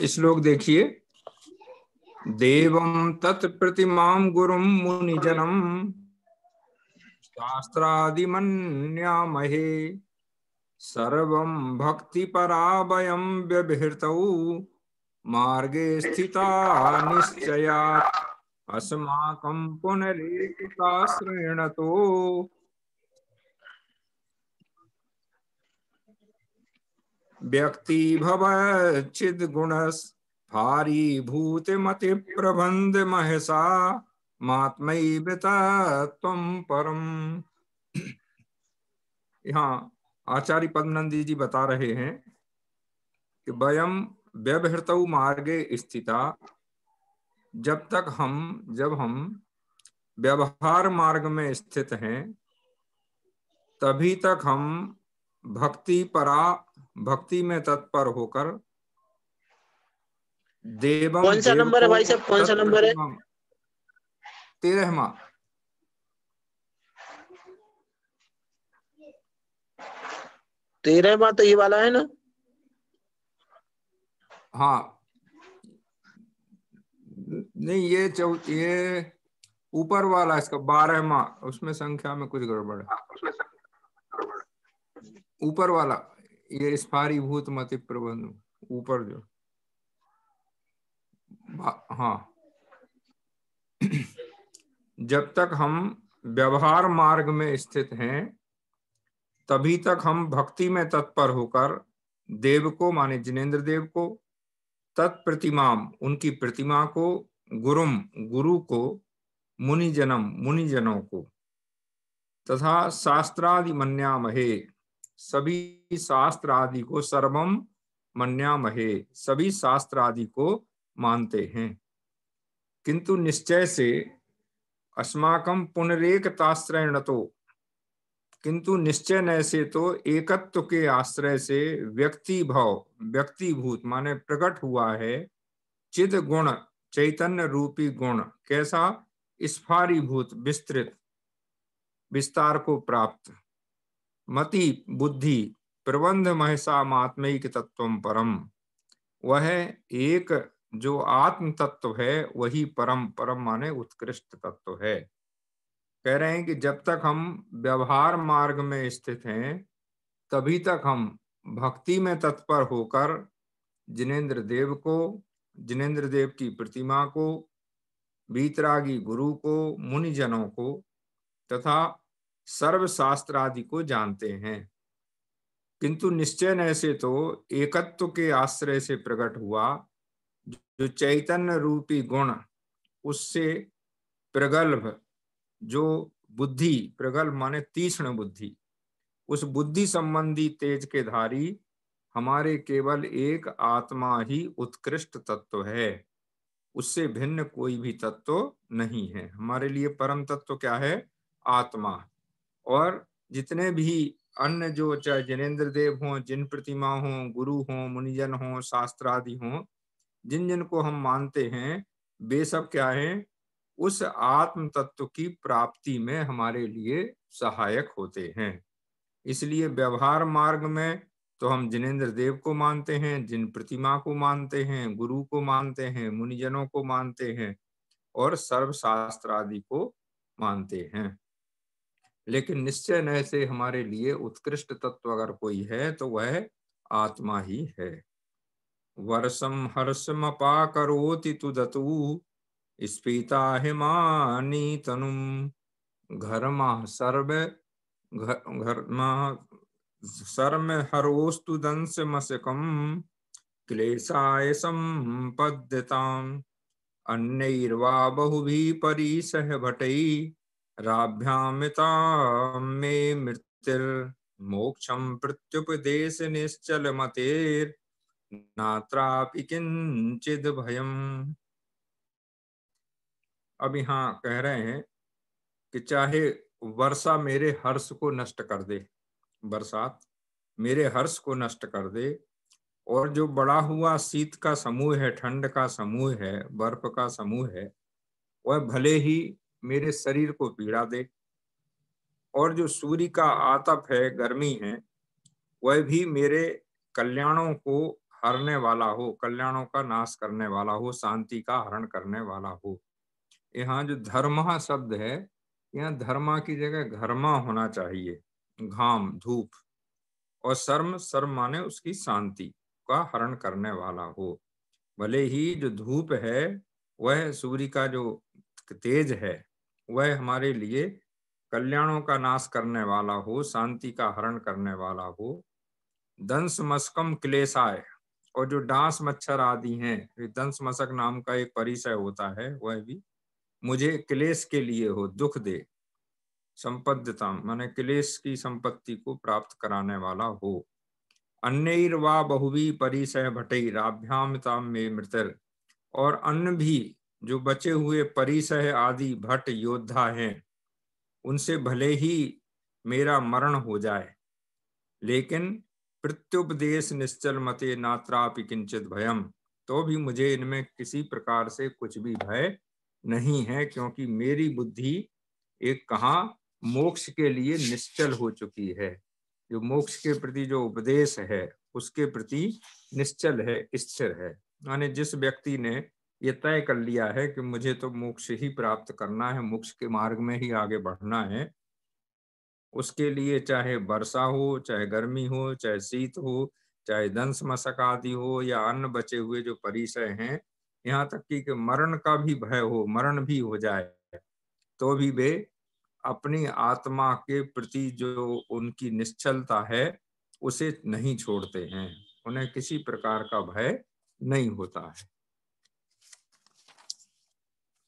श्लोक देखिए। देवं तत्प्रतिमां गुरुं मुनिजनं शास्त्रादिमन्यामहे सर्वं भक्तिपराभयं व्यभिहृतौ मार्गे स्थिता निश्चयात् अस्माकं पुनरेकताश्रयणतो व्यक्ति भवच्छिद्गुणस् भारीभूतमति प्रबंध महसा मात्मैव तत्त्वं परम। यहाँ आचार्य पद्मनंदी जी बता रहे हैं कि वयम व्यवहृतौ मार्गे स्थिता, जब हम व्यवहार मार्ग में स्थित हैं तभी तक हम भक्ति में तत्पर होकर देवम कौन सा देव नंबर है को भाई साहब, कौन सा नंबर है? 13वां। 13वां तो ये वाला है ना? हाँ नहीं, ये ऊपर वाला इसका 12वां, उसमें संख्या में कुछ गड़बड़ है। ऊपर वाला ये स्फारीभूत मति प्रबंध, ऊपर जो, हाँ। जब तक हम व्यवहार मार्ग में स्थित हैं तभी तक हम भक्ति में तत्पर होकर देव को माने जिनेंद्र देव को, तत्प्रतिमाम उनकी प्रतिमा को, गुरुम गुरु को, मुनिजनों को, तथा शास्त्रादि मन्यामहे सभी शास्त्र आदि को, सर्वम मन्यामहे सभी शास्त्र आदि को मानते हैं, किंतु निश्चय से अस्माकं पुनरेकताश्रयणतो, किंतु निश्चय न से तो एकत्व के आश्रय से व्यक्तिभूत माने प्रकट हुआ है चिद गुण चैतन्य रूपी गुण, कैसा? स्फारीभूत विस्तृत विस्तार को प्राप्त, मति बुद्धि प्रबंध महसा मात्मैक तत्वम परम, वह एक जो आत्म तत्व है वही परम, परम माने उत्कृष्ट तत्व है। कह रहे हैं कि जब तक हम व्यवहार मार्ग में स्थित हैं तभी तक हम भक्ति में तत्पर होकर जिनेंद्र देव को, जिनेंद्र देव की प्रतिमा को, वीतरागी गुरु को, मुनिजनों को तथा सर्वशास्त्र आदि को जानते हैं, किंतु निश्चय न से तो एकत्व के आश्रय से प्रकट हुआ जो चैतन्य रूपी गुण, उससे प्रगल्भ जो बुद्धि, प्रगल्भ माने तीक्ष्ण बुद्धि, उस बुद्धि संबंधी तेज के धारी हमारे केवल एक आत्मा ही उत्कृष्ट तत्व है, उससे भिन्न कोई भी तत्व नहीं है। हमारे लिए परम तत्व क्या है? आत्मा। और जितने भी अन्य जो चाहे जिनेंद्र देव हों, जिन प्रतिमा हों, गुरु हों, मुनिजन हों, शास्त्र आदि हों, जिन जिन को हम मानते हैं वे सब क्या है? उस आत्म तत्व की प्राप्ति में हमारे लिए सहायक होते हैं। इसलिए व्यवहार मार्ग में तो हम जिनेंद्र देव को मानते हैं, जिन प्रतिमा को मानते हैं, गुरु को मानते हैं, मुनिजनों को मानते हैं और सर्वशास्त्र आदि को मानते हैं, लेकिन निश्चय न से हमारे लिए उत्कृष्ट तत्व अगर कोई है तो वह आत्मा ही है। वर्षम हर्षम अपाकरोति तुदतु स्फीता हिमानी तनुम घरमा सर्व हरोस्तु दंस मसकम क्लेशाय संपद्यताम अन्यैर्वा बहुभिः परिसह भटै राभ्यामितां मे मृत्युर्मोक्षं प्रत्युपदेश निश्चल मतेर् नात्रापि किंचिद भयम। अब यहाँ कह रहे हैं कि चाहे वर्षा मेरे हर्ष को नष्ट कर दे, बरसात मेरे हर्ष को नष्ट कर दे, और जो बड़ा हुआ शीत का समूह है, ठंड का समूह है, बर्फ का समूह है, वह भले ही मेरे शरीर को पीड़ा दे, और जो सूर्य का आतप है, गर्मी है, वह भी मेरे कल्याणों को हरने वाला हो, कल्याणों का नाश करने वाला हो, शांति का हरण करने वाला हो। यहाँ जो धर्म शब्द है, यहाँ धर्मा की जगह घर्मा होना चाहिए, घाम धूप, और शर्म शर्म माने उसकी शांति का हरण करने वाला हो। भले ही जो धूप है वह सूर्य का जो तेज है वह हमारे लिए कल्याणों का नाश करने वाला हो, शांति का हरण करने वाला हो। दंश मस्कम क्लेशाय, और जो डांस मच्छर आदि हैं, दंश मशक नाम का एक परिचय होता है, वह भी मुझे क्लेश के लिए हो, दुख दे। संपद्यता माने क्लेश की संपत्ति को प्राप्त कराने वाला हो। अन्यैर्वा बहुवी परिसय भटैराभ्याम ताम में मृतर, और अन्य भी जो बचे हुए परिसय आदि भट्ट योद्धा हैं, उनसे भले ही मेरा मरण हो जाए, लेकिन प्रत्युपदेश निश्चल मते नात्रापि किंचित भयम, तो भी मुझे इनमें किसी प्रकार से कुछ भी भय नहीं है, क्योंकि मेरी बुद्धि एक कहा मोक्ष के लिए निश्चल हो चुकी है। जो मोक्ष के प्रति जो उपदेश है उसके प्रति निश्चल है, स्थिर है। माने जिस व्यक्ति ने ये तय कर लिया है कि मुझे तो मोक्ष ही प्राप्त करना है, मोक्ष के मार्ग में ही आगे बढ़ना है, उसके लिए चाहे वर्षा हो, चाहे गर्मी हो, चाहे शीत हो, चाहे दंश मशक आदि हो, या अन्य बचे हुए जो परिसय हैं, यहाँ तक कि मरण का भी भय हो, मरण भी हो जाए, तो भी वे अपनी आत्मा के प्रति जो उनकी निश्चलता है उसे नहीं छोड़ते हैं, उन्हें किसी प्रकार का भय नहीं होता है।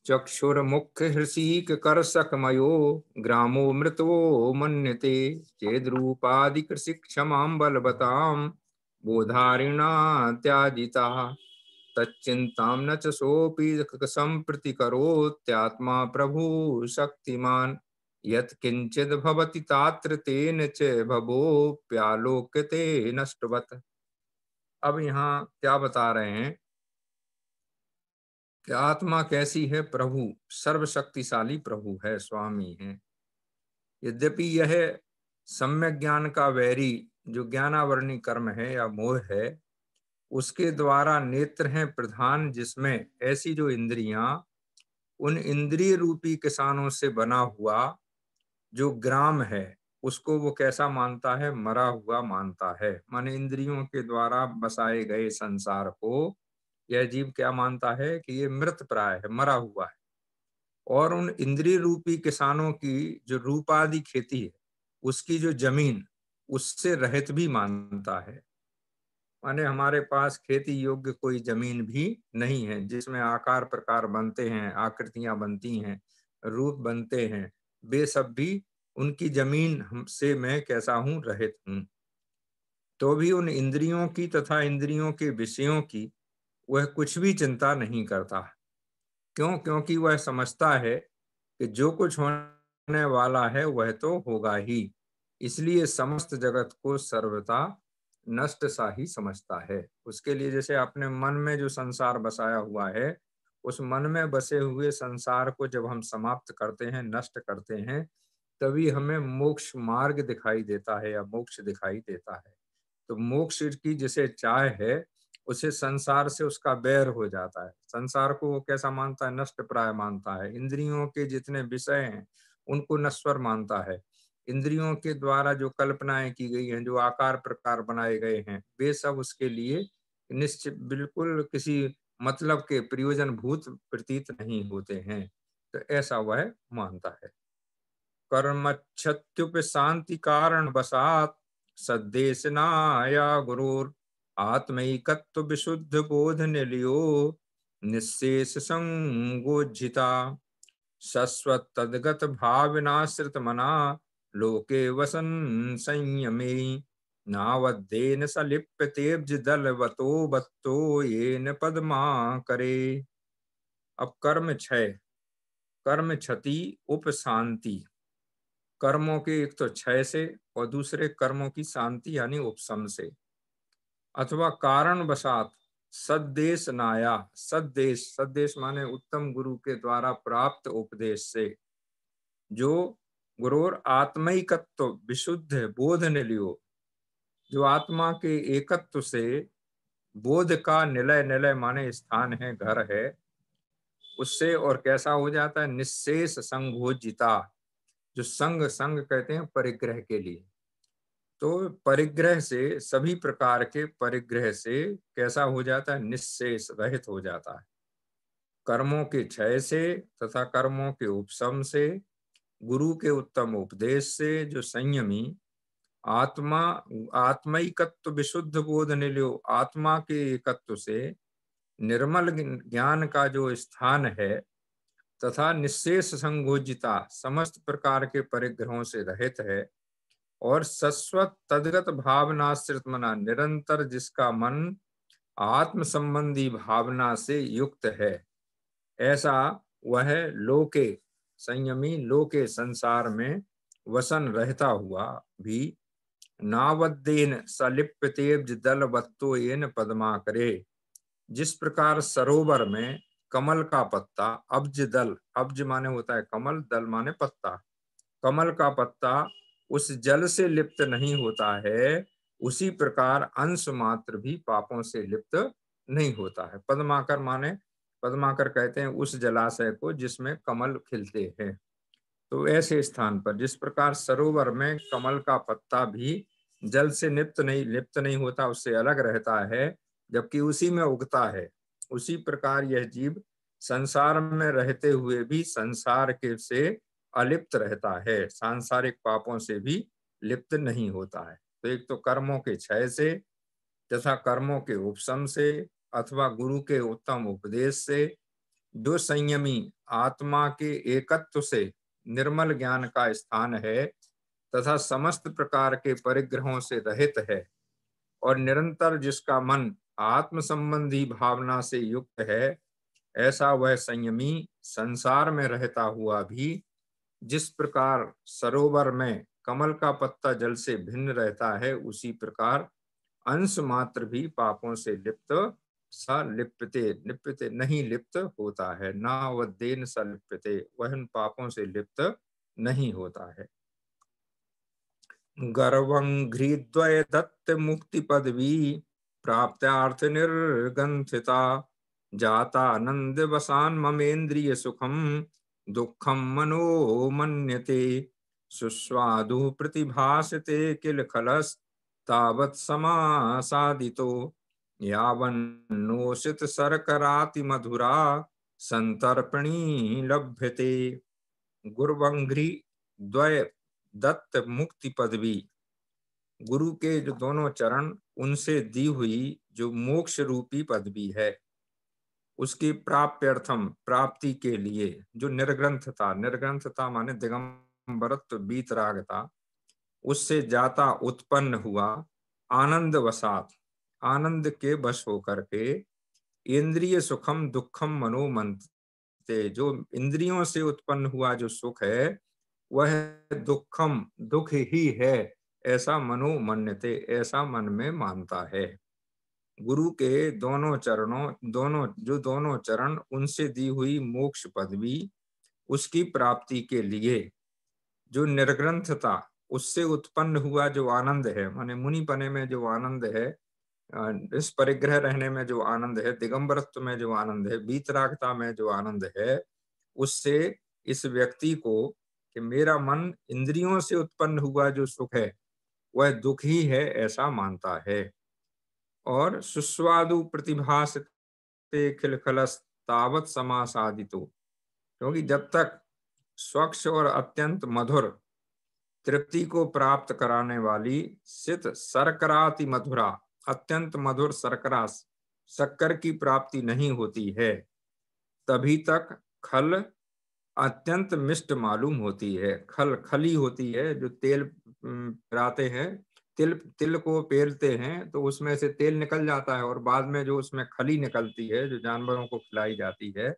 चक्षुर्मुख हृषीक कर्षकमयो ग्रामो मृतो मन्यते चेद्रूपादि कृषि क्षमां बलवतां बोधारिणा त्याजिता तच्चिंतां न च सोऽपि सम्प्रति करोत्यात्मा प्रभु शक्तिमान् यत्किंचिद् भवति तात्र तेन च भवोऽप्यालोक्यते नष्टवत्। अब यहाँ क्या बता रहे हैं कि आत्मा कैसी है? प्रभु सर्वशक्तिशाली प्रभु है, स्वामी है। यद्यपि यह सम्यक ज्ञान का वैरी जो ज्ञानावरणी कर्म है या मोह है, उसके द्वारा नेत्र हैं प्रधान, जिसमें ऐसी जो इंद्रियां, उन इंद्रिय रूपी किसानों से बना हुआ जो ग्राम है उसको वो कैसा मानता है? मरा हुआ मानता है। माने इंद्रियों के द्वारा बसाए गए संसार को यह जीव क्या मानता है कि ये मृत प्राय है, मरा हुआ है। और उन इंद्रिय रूपी किसानों की जो रूपादि खेती है, उसकी जो जमीन, उससे रहित भी मानता है। माने हमारे पास खेती योग्य कोई जमीन भी नहीं है, जिसमें आकार प्रकार बनते हैं, आकृतियां बनती हैं, रूप बनते हैं, वे सब भी उनकी जमीन से मैं कैसा हूं? रहित हूं। तो भी उन इंद्रियों की तथा इंद्रियों के विषयों की वह कुछ भी चिंता नहीं करता। क्यों? क्योंकि वह समझता है कि जो कुछ होने वाला है वह तो होगा ही, इसलिए समस्त जगत को सर्वथा नष्ट सा ही समझता है। उसके लिए जैसे अपने मन में जो संसार बसाया हुआ है, उस मन में बसे हुए संसार को जब हम समाप्त करते हैं, नष्ट करते हैं, तभी हमें मोक्ष मार्ग दिखाई देता है या मोक्ष दिखाई देता है। तो मोक्ष की जिसे चाह है, उसे संसार से उसका बैर हो जाता है। संसार को वो कैसा मानता है? नष्ट प्राय मानता है। इंद्रियों के जितने विषय हैं उनको नश्वर मानता है। इंद्रियों के द्वारा जो कल्पनाएं की गई हैं, जो आकार प्रकार बनाए गए हैं, वे सब उसके लिए निश्चित बिल्कुल किसी मतलब के प्रयोजन भूत प्रतीत नहीं होते हैं। तो ऐसा वह मानता है। कर्मच्छत्युप शांति कारण वसात सद्देशनाया गुरुर आत्मैकत्व विशुद्ध बोध निलियो निशेष संगोज्झिता शश्वत तद्गत भावनाश्रित मना लोके वसन संयमे नावद्येन सलिप्यतेब्ज दलवतो बत्तो येन पद्मा करे। अब कर्म क्षय, कर्म क्षति, उपशांति, कर्मों के एक तो क्षय से और दूसरे कर्मों की शांति यानी उपशम से, अथवा कारण वशात सद्देश नाया, सद्देश, सद्देश माने उत्तम गुरु के द्वारा प्राप्त उपदेश से, जो गुरुर आत्मैकत्व विशुद्ध बोध ने लियो, जो आत्मा के एकत्व से बोध का निलय, निलय माने स्थान है, घर है, उससे और कैसा हो जाता है, निःशेष संघोजिता, जो संग, संग कहते हैं परिग्रह के लिए, तो परिग्रह से, सभी प्रकार के परिग्रह से कैसा हो जाता है, निःशेष, रहित हो जाता है। कर्मों के क्षय से तथा कर्मों के उपशम से, गुरु के उत्तम उपदेश से, जो संयमी आत्मा, आत्मैकत्व विशुद्ध बोध निल्यो, आत्मा के एकत्व से निर्मल ज्ञान का जो स्थान है, तथा निःशेष संगोजिता, समस्त प्रकार के परिग्रहों से रहित है, और शाश्वत तद्गत भावनाश्रित मना, निरंतर जिसका मन आत्म संबंधी भावना से युक्त है, ऐसा वह लोके, संयमी लोके, संसार में वसन रहता हुआ भी नावद्देन सलिप्यतेब्ज दलवत्तो येन पद्माकरे, जिस प्रकार सरोवर में कमल का पत्ता, अब्ज दल, अब्ज माने होता है कमल, दल माने पत्ता, कमल का पत्ता उस जल से लिप्त नहीं होता है, उसी प्रकार अंश मात्र भी पापों से लिप्त नहीं होता है। पद्माकर माने, पद्माकर कहते हैं उस जलाशय को जिसमें कमल खिलते हैं। तो ऐसे स्थान पर जिस प्रकार सरोवर में कमल का पत्ता भी जल से लिप्त नहीं होता, उससे अलग रहता है, जबकि उसी में उगता है, उसी प्रकार यह जीव संसार में रहते हुए भी संसार के से अलिप्त रहता है, सांसारिक पापों से भी लिप्त नहीं होता है। तो एक तो कर्मों के क्षय से तथा कर्मों के उपशम से अथवा गुरु के उत्तम उपदेश से, जो संयमी आत्मा के एकत्व से निर्मल ज्ञान का स्थान है, तथा समस्त प्रकार के परिग्रहों से रहित है, और निरंतर जिसका मन आत्म संबंधी भावना से युक्त है, ऐसा वह संयमी संसार में रहता हुआ भी जिस प्रकार सरोवर में कमल का पत्ता जल से भिन्न रहता है, उसी प्रकार अंश मात्र भी पापों से लिप्त स लिप्यते, लिप्यते नहीं लिप्त होता है, ना वद्देन स लिप्यते, वह उन पापों से लिप्त नहीं होता है। गर्वं घ्रीद्वय दत्त मुक्ति पदवी प्राप्त्यार्थ निर्गंथिता, जाता आनंद वसान ममेन्द्रिय सुखम दुखम मनो मन्यते, सुस्वादु प्रतिभासते किल खलस तावत् समासादितो, यावन्नोषित शर्कराति मधुरा संतर्पणी लभ्यते। गुरुवंघ्रि द्वय दत्त मुक्ति पदवी, गुरु के जो दोनों चरण, उनसे दी हुई जो मोक्ष रूपी पदवी है, उसकी प्राप्त्यर्थम, प्राप्ति के लिए, जो निर्ग्रंथता, निर्ग्रंथता माने दिगंबरत्व, बीतरागता, उससे जाता उत्पन्न हुआ, आनंद वसात, आनंद के वश होकर के, इंद्रिय सुखम दुखम मनोमंते, जो इंद्रियों से उत्पन्न हुआ जो सुख है, वह दुखम, दुख ही है, ऐसा मनो मन्यते, ऐसा मन में मानता है। गुरु के दोनों चरणों, दोनों चरण, उनसे दी हुई मोक्ष पदवी, उसकी प्राप्ति के लिए जो निर्ग्रंथता, उससे उत्पन्न हुआ जो आनंद है, माने मुनिपने में जो आनंद है, इस परिग्रह रहने में जो आनंद है, दिगंबरत्व में जो आनंद है, बीतरागता में जो आनंद है, उससे इस व्यक्ति को कि मेरा मन इंद्रियों से उत्पन्न हुआ जो सुख है वह दुख ही है, ऐसा मानता है। और सुस्वादु प्रतिभास खिलखलस तावत समासादितो, क्योंकि जब तक स्वच्छ और अत्यंत मधुर तृप्ति को प्राप्त कराने वाली सित शर्कराति मधुरा, अत्यंत मधुर शर्करा, शक्कर की प्राप्ति नहीं होती है, तभी तक खल अत्यंत मिष्ट मालूम होती है। खल, खली होती है, जो तेल पेराते हैं, तिल, तिल को पेलते हैं तो उसमें से तेल निकल जाता है, और बाद में जो उसमें खली निकलती है, जो जानवरों को खिलाई जाती है,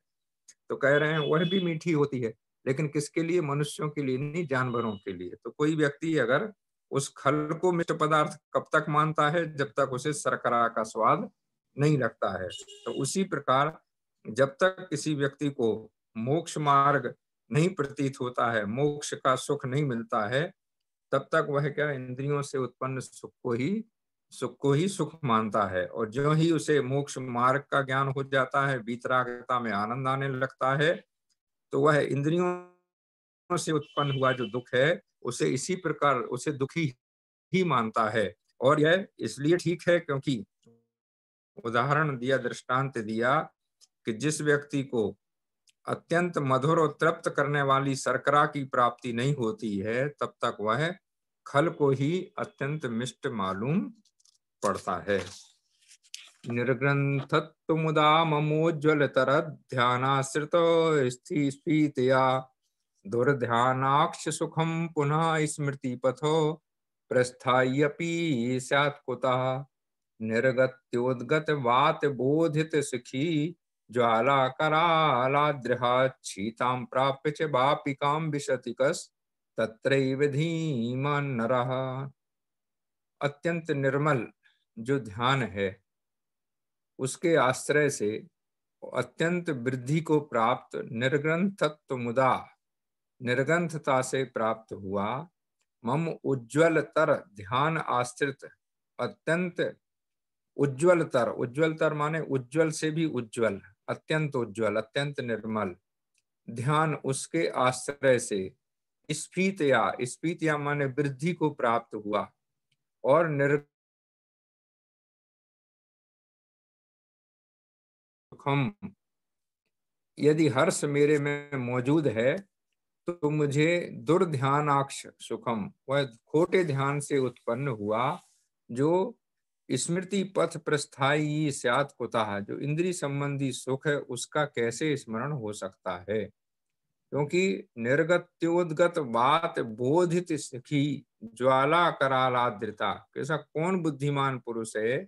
तो कह रहे हैं वह भी मीठी होती है, लेकिन किसके लिए, मनुष्यों के लिए नहीं, जानवरों के लिए। तो कोई व्यक्ति अगर उस खल को मिष्ट पदार्थ कब तक मानता है, जब तक उसे शर्करा का स्वाद नहीं लगता है। तो उसी प्रकार जब तक किसी व्यक्ति को मोक्ष मार्ग नहीं प्रतीत होता है, मोक्ष का सुख नहीं मिलता है, तब तक वह क्या, इंद्रियों से उत्पन्न सुख को ही सुख को ही सुख मानता है, और जो ही उसे मोक्ष मार्ग का ज्ञान हो जाता है, वीतरागता में आनंद आने लगता है, तो वह इंद्रियों से उत्पन्न हुआ जो दुख है उसे इसी प्रकार उसे दुखी ही मानता है। और यह इसलिए ठीक है क्योंकि उदाहरण दिया, दृष्टांत दिया कि जिस व्यक्ति को अत्यंत मधुर और तृप्त करने वाली शर्करा की प्राप्ति नहीं होती है, तब तक वह खल को ही अत्यंत मिष्ट मालूम पड़ता है। निर्ग्रंथत्व मुदा ममोज्वल तरद ध्यानाश्रित स्फीतया दुर्ध्यानाक्ष सुखम पुनः स्मृति पथो प्रस्थायपि स्यात् कुतः निर्गत्योद्गत वात बोधित सुखी ज्वाला करालाद्रहा शीतां प्राप्य च वापिकां विशतिकस् तत्रैव धीमान नरः। अत्यंत निर्मल जो ध्यान है उसके आश्रय से अत्यंत वृद्धि को प्राप्त निर्ग्रंथत्व मुदा निर्ग्रंथता से प्राप्त हुआ, मम उज्ज्वलतर ध्यान आश्रित अत्यंत उज्ज्वलतर, उज्ज्वलतर माने उज्ज्वल से भी उज्ज्वल, अत्यंत उज्ज्वल, अत्यंत निर्मल ध्यान उसके आश्रय से स्फीतया, स्फीतया माने वृद्धि को प्राप्त हुआ, और निर्सुखम, यदि हर्ष मेरे में मौजूद है तो मुझे दुर्ध्यानाक्ष सुखम, वह खोटे ध्यान से उत्पन्न हुआ जो स्मृति पथ प्रस्थायी स्यात् कुतः, जो इंद्रिय संबंधी सुख है उसका कैसे स्मरण हो सकता है, क्योंकि निर्गत्योद्गत बात बोधित सखी ज्वाला करालाद्रता, कैसा कौन बुद्धिमान पुरुष है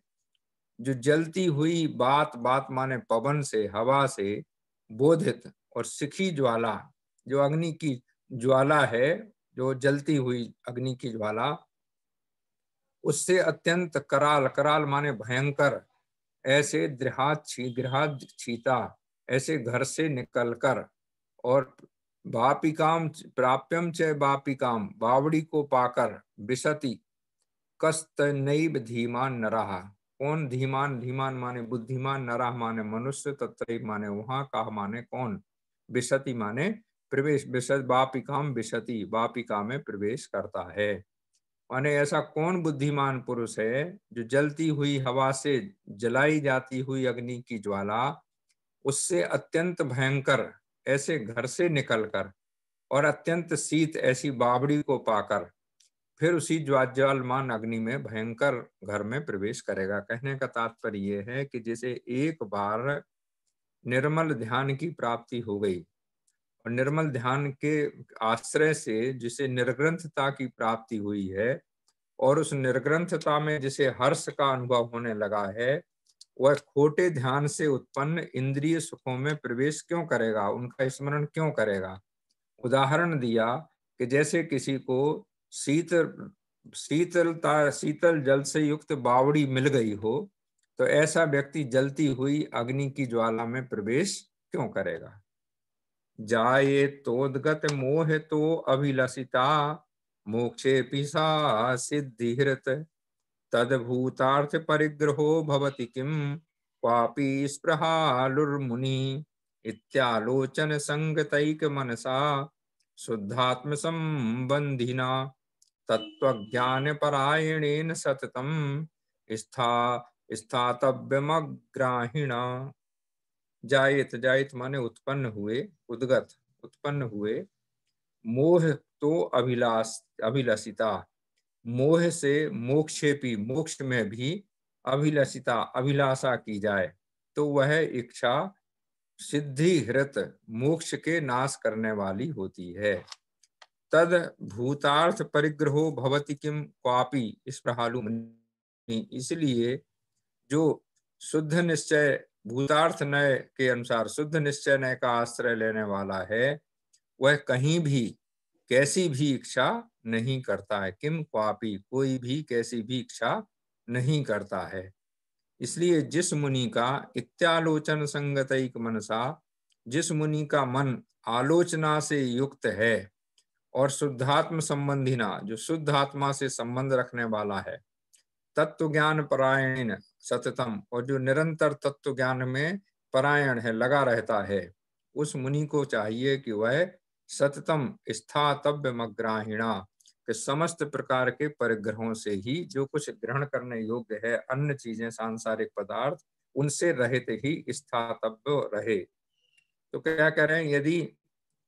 जो जलती हुई बात, बात माने पवन से, हवा से बोधित, और सिखी ज्वाला जो अग्नि की ज्वाला है, जो जलती हुई अग्नि की ज्वाला, उससे अत्यंत कराल, कराल माने भयंकर, ऐसे गृहात छीता, ऐसे घर से निकलकर, और वापिकाम प्राप्यम च वापिकाम, बावड़ी को पाकर, विशति कस्त नैव धीमान नरहा, कौन धीमान, धीमान माने बुद्धिमान, नरह माने मनुष्य, तत्रैव माने वहां, का माने कौन, विशति माने प्रवेश, विशद वापिकाम विशति, वापिका में प्रवेश करता है। माने ऐसा कौन बुद्धिमान पुरुष है जो जलती हुई हवा से जलाई जाती हुई अग्नि की ज्वाला, उससे अत्यंत भयंकर ऐसे घर से निकलकर, और अत्यंत शीत ऐसी बावड़ी को पाकर, फिर उसी ज्वाज्वलमान अग्नि में भयंकर घर में प्रवेश करेगा। कहने का तात्पर्य यह है कि जैसे एक बार निर्मल ध्यान की प्राप्ति हो गई, और निर्मल ध्यान के आश्रय से जिसे निर्ग्रंथता की प्राप्ति हुई है, और उस निर्ग्रंथता में जिसे हर्ष का अनुभव होने लगा है, वह खोटे ध्यान से उत्पन्न इंद्रिय सुखों में प्रवेश क्यों करेगा, उनका स्मरण क्यों करेगा। उदाहरण दिया कि जैसे किसी को शीतल जल से युक्त बावड़ी मिल गई हो, तो ऐसा व्यक्ति जलती हुई अग्नि की ज्वाला में प्रवेश क्यों करेगा। जाये तोदगत मोह तो अभिलषिता मोक्षे पिसा सिद्धिहृत तद्भूतार्थ परिग्रहो भवति किम क्वापि स्पृहालुर्मुनि इत्यालोचन संगतैक मनसा शुद्धात्म संबंधिना तत्वज्ञान परायणेन सततम स्था स्थातव्यमग्राहिणा। जायत, जायत माने उत्पन्न हुए, उद्गत उत्पन्न हुए, मोह तो अभिलषिता, मोह से मोक्षेपी, मोक्ष में भी अभिलषिता अभिलाषा की जाए तो वह इच्छा सिद्धि हृत मोक्ष के नाश करने वाली होती है। तद भूतार्थ परिग्रहो भवति किम क्वापि स्पृहालु, इसलिए जो शुद्ध निश्चय भूतार्थ नय के अनुसार शुद्ध निश्चय नय का आश्रय लेने वाला है, वह कहीं भी कैसी भी इच्छा नहीं करता है। किम क्वापि, कोई भी कैसी भी इच्छा नहीं करता है। इसलिए जिस मुनि का इत्यालोचन संगतैक मनसा, जिस मुनि का मन आलोचना से युक्त है, और शुद्धात्म संबंधिना, जो शुद्ध आत्मा से संबंध रखने वाला है, तत्व ज्ञान परायण सततम, और जो निरंतर तत्व ज्ञान में परायण है, लगा रहता है, उस मुनि को चाहिए कि वह सततम स्थातव्य मग्राहिणा, कि समस्त प्रकार के परिग्रहों से ही, जो कुछ ग्रहण करने योग्य है अन्य चीजें, सांसारिक पदार्थ, उनसे रहित ही स्थातव्य रहे। तो क्या कह रहे हैं, यदि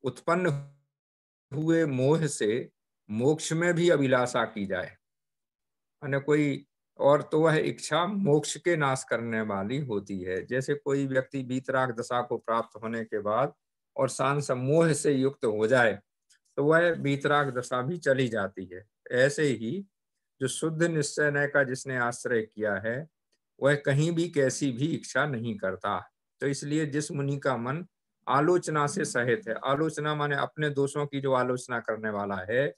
उत्पन्न हुए मोह से मोक्ष में भी अभिलाषा की जाए, माने कोई और, तो वह इच्छा मोक्ष के नाश करने वाली होती है। जैसे कोई व्यक्ति वीतराग दशा को प्राप्त होने के बाद और सांस मोह से युक्त हो जाए तो वह वीतराग दशा भी चली जाती है। ऐसे ही जो शुद्ध निश्चय नय का जिसने आश्रय किया है वह कहीं भी कैसी भी इच्छा नहीं करता। तो इसलिए जिस मुनि का मन आलोचना से सहित है, आलोचना माने अपने दोषों की जो आलोचना करने वाला है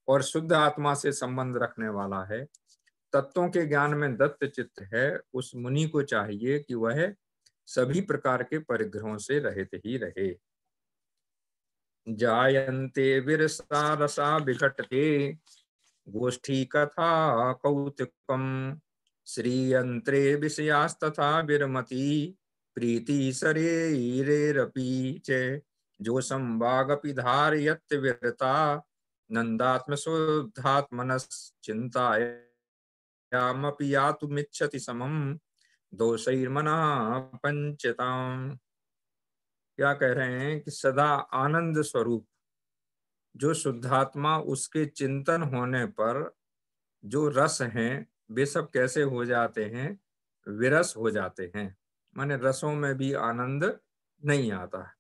और शुद्ध आत्मा से संबंध रखने वाला है, तत्वों के ज्ञान में दत्त चित्त है, उस मुनि को चाहिए कि वह सभी प्रकार के परिग्रहों से रहित ही रहे। जायन्ते विरसा रसा विघटते गोष्ठी कथा कौतुकम, श्रीयंत्रे विषयास्तथा विरमति प्रीति शरीरेरपि च, जोषं वागपि धारयत् विरता नंदात्म शुद्धात्मनश्चिन्तायामपि यातुमिच्छति समं दोषैर्मनः पंचताम्। क्या कह रहे हैं कि सदा आनंद स्वरूप जो शुद्धात्मा, उसके चिंतन होने पर जो रस हैं वे सब कैसे हो जाते हैं, विरस हो जाते हैं, माने रसों में भी आनंद नहीं आता।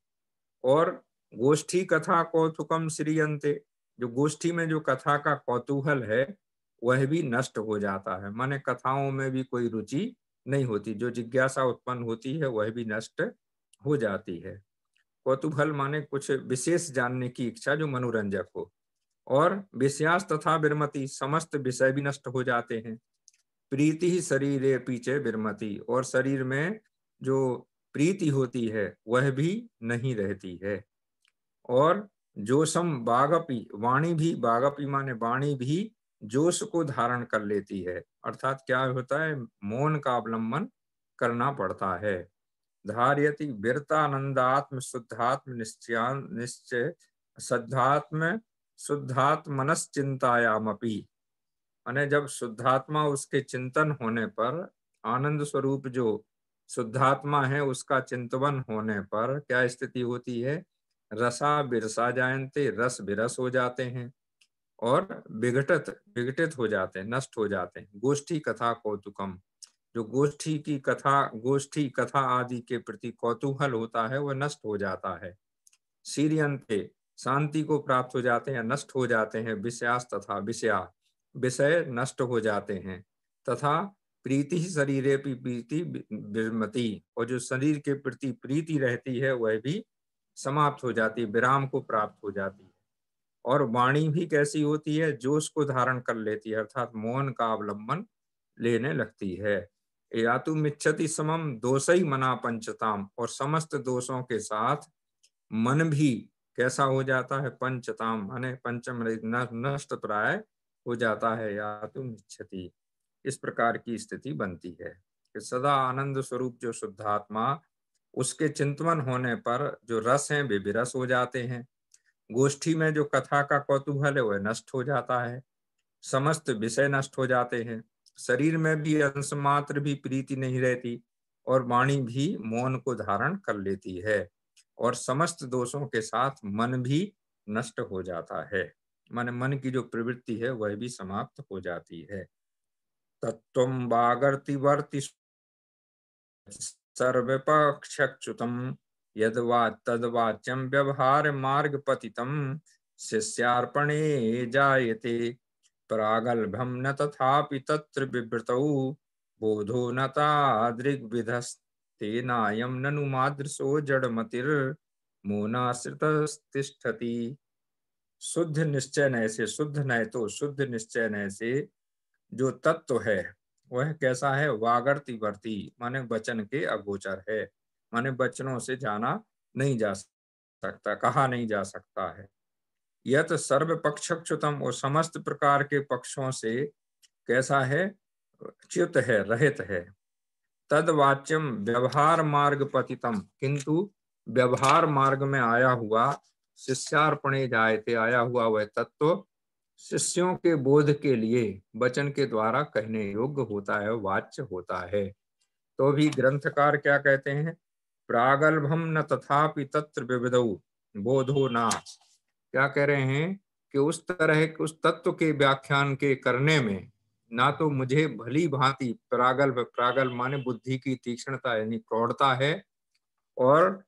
और गोष्ठी कथा कौतुकम श्रीयंते, जो गोष्ठी में जो कथा का कौतूहल है वह भी नष्ट हो जाता है, माने कथाओं में भी कोई रुचि नहीं होती, जो जिज्ञासा उत्पन्न होती है वह भी नष्ट हो जाती है। कौतूहल माने कुछ विशेष जानने की इच्छा जो मनोरंजक हो। और विषयास तथा विरमति, समस्त विषय भी नष्ट हो जाते हैं। प्रीति ही शरीर पीछे विरमति, और शरीर में जो प्रीति होती है वह भी नहीं रहती है। और जोशम बागपी, वाणी भी, बागपी माने वाणी भी जोश को धारण कर लेती है, अर्थात क्या होता है, मौन का अवलंबन करना पड़ता है। धार्यति वीरतानंदात्म शुद्धात्म निश्चय शुद्धात्म शुद्धात्मनश्चिंतायामपि, माने जब शुद्धात्मा उसके चिंतन होने पर, आनंद स्वरूप जो शुद्धात्मा है उसका चिंतवन होने पर क्या स्थिति होती है, रसा बिरसा जायन्ते, रस विरस हो जाते हैं, और विघटित विघटित हो जाते हैं, नष्ट हो जाते हैं। गोष्ठी कथा कौतुकम, जो गोष्ठी कथा आदि के प्रति कौतूहल होता है वह नष्ट हो जाता है। सीरियंते, शांति को प्राप्त हो जाते हैं, नष्ट हो जाते हैं। विषयास तथा विषया, विषय नष्ट हो जाते हैं। तथा प्रीति ही शरीरे प्रीति विरमति, और जो शरीर के प्रति प्रीति रहती है वह भी समाप्त हो जाती है, विराम को प्राप्त हो जाती है। और वाणी भी कैसी होती है, जोश को धारण कर लेती है, अर्थात मौन का अवलंबन लेने लगती है। यातु मिच्छति समम दोषई मना पंचताम, और समस्त दोषों के साथ मन भी कैसा हो जाता है, पंचताम माने पंचम नष्ट प्राय हो जाता है। यातु मिच्छति, इस प्रकार की स्थिति बनती है कि सदा आनंद स्वरूप जो शुद्धात्मा, उसके चिंतन होने पर जो रस हैं वे विरस हो जाते हैं। गोष्ठी में जो कथा का कौतूहल है वह नष्ट हो जाता है, समस्त विषय नष्ट हो जाते हैं। शरीर में भी अंश मात्र भी प्रीति नहीं रहती, और वाणी भी मौन को धारण कर लेती है, और समस्त दोषों के साथ मन भी नष्ट हो जाता है, माने मन की जो प्रवृत्ति है वह भी समाप्त हो जाती है। तत्वं वागर्ति वर्ति सर्वपक्षच्युतम्, यद्वा तद्वाच्यं व्यवहार मार्ग पतितम्, शिष्यार्पणे जायते प्रागल्भं न तथापि तत्र विवृतौ, बोधो न तादृग्विधस्तेनायं ननु मादृशो जड़मतिर्मौनाश्रितस्तिष्ठति। शुद्ध निश्चय नय से, शुद्ध नय तो शुद्ध निश्चय नय से जो तत्व है वह कैसा है, वागर्ति वर्ती माने वचन के अगोचर है, माने वचनों से जाना नहीं जा सकता, कहा नहीं जा सकता है। यत सर्व पक्षच्युतम, और समस्त प्रकार के पक्षों से कैसा है, च्युत है, रहित है। तद वाच्यम व्यवहार मार्ग पतितम, किंतु व्यवहार मार्ग में आया हुआ, शिष्यार्पणे जायते, आया हुआ वह तत्व शिष्यों के बोध के लिए वचन के द्वारा कहने योग्य होता है, वाच्य होता है। तो भी ग्रंथकार क्या कहते हैं? प्रागल्भम न तथापि तत्र विविधौ बोधो ना। क्या कह रहे हैं कि उस तरह के उस तत्व के व्याख्यान के करने में ना तो मुझे भली भांति प्रागल्भ, प्रागल्भ माने बुद्धि की तीक्ष्णता यानी प्रौढ़ता है, और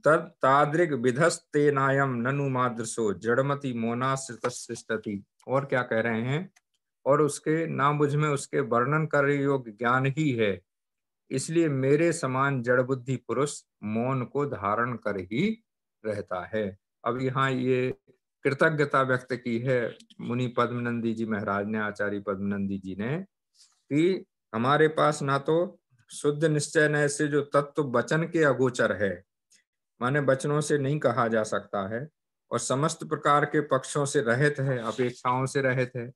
तद तादृग विधस्तेनायम ननु मादृशो जड़मति मोनाश्रितस्तिष्ठति। और क्या कह रहे हैं? और उसके ना मुझ में उसके वर्णन करने योग्य ज्ञान ही है, इसलिए मेरे समान जड़ बुद्धि पुरुष मौन को धारण कर ही रहता है। अब यहाँ ये कृतज्ञता व्यक्त की है मुनि पद्मनंदी जी महाराज ने, आचार्य पद्मनंदी जी ने, कि हमारे पास ना तो शुद्ध निश्चय न से जो तत्व वचन के अगोचर है, माने वचनों से नहीं कहा जा सकता है, और समस्त प्रकार के पक्षों से रहित है, अपेक्षाओं से रहित है,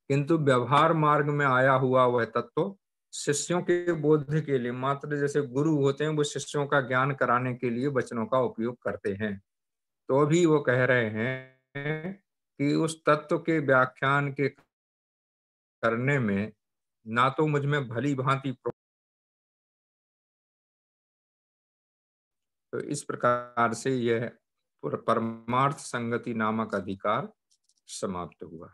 किंतु व्यवहार मार्ग में आया हुआ वह तत्व शिष्यों के बोध के लिए मात्र, जैसे गुरु होते हैं वो शिष्यों का ज्ञान कराने के लिए वचनों का उपयोग करते हैं। तो भी वो कह रहे हैं कि उस तत्व के व्याख्यान के करने में ना तो मुझ में भली भांति, तो इस प्रकार से यह परमार्थ संगति नामक अधिकार समाप्त हुआ।